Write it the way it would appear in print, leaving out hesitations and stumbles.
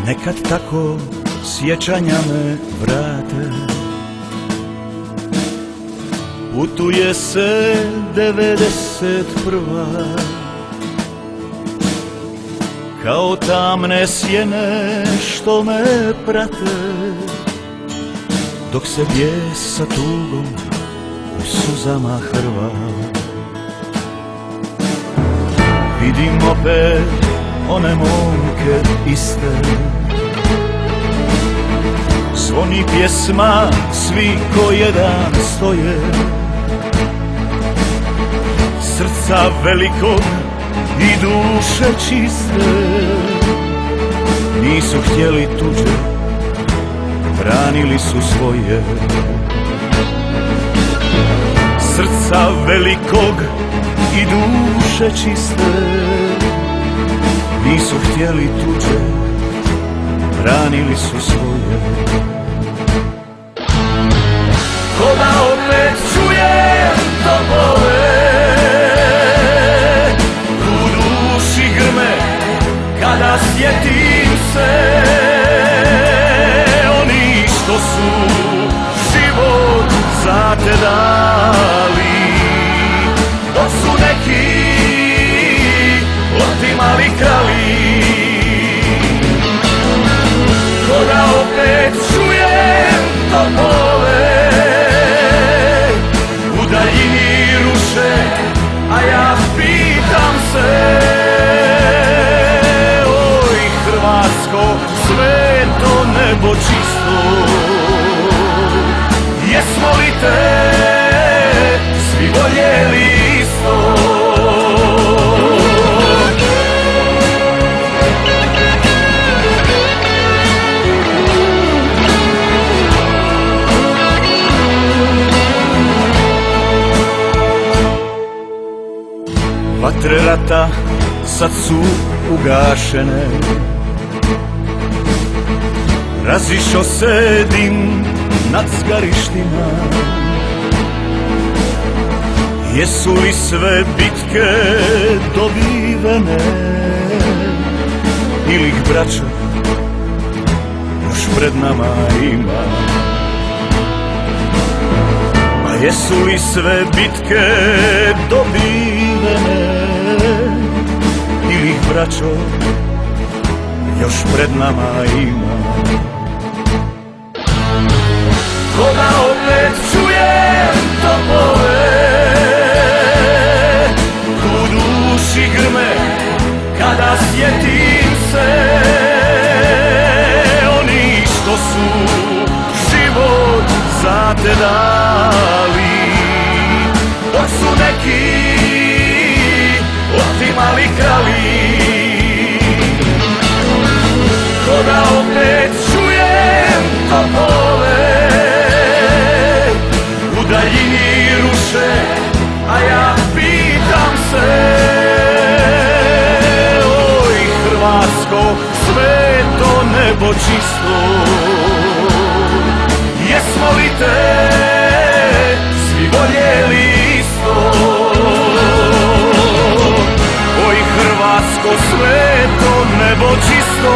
Nekad tako sjećanja me vrate. Putuje se 91. Kao tamne sjene što me prate, dok se bijes sa tugom u suzama hrva. Vidim opet one momke iste, zvoni pjesma, svi ko jedan stoje. Srca velikog i duše čiste, nisu htjeli tuđe, branili su svoje. Srca velikog i duše čiste, nisu htjeli tuđe, branili su svoje. Ko da opet čujem topove, u duši grme, kada sjetim se. Oni što su život za te dali, dok su neki otimali, krali. Ko da opet čujem topove, u daljini ruše, a ja pitam se. Oj Hrvatsko, sve to nebo čisto, jesmo li te svi voljeli isto? Vatre rata sad su ugašene, razišao se dim nad zgarištima. Jesu li sve bitke dobivene, ili ih braća još pred nama ima? A jesu li sve bitke dobivene, ili ih braćo još pred nama ima? Ko da opet čujem topove, u duši grme, kada sjetim se. Oni što su život za te dali, dok su neki otimali, krali. Ko da opet čujem topove, u daljini ruše, a ja pitam se. Oj Hrvatsko, sve to nebo čisto, jesmo li te svi voljeli isto? Oj Hrvatsko, sve to nebo čisto,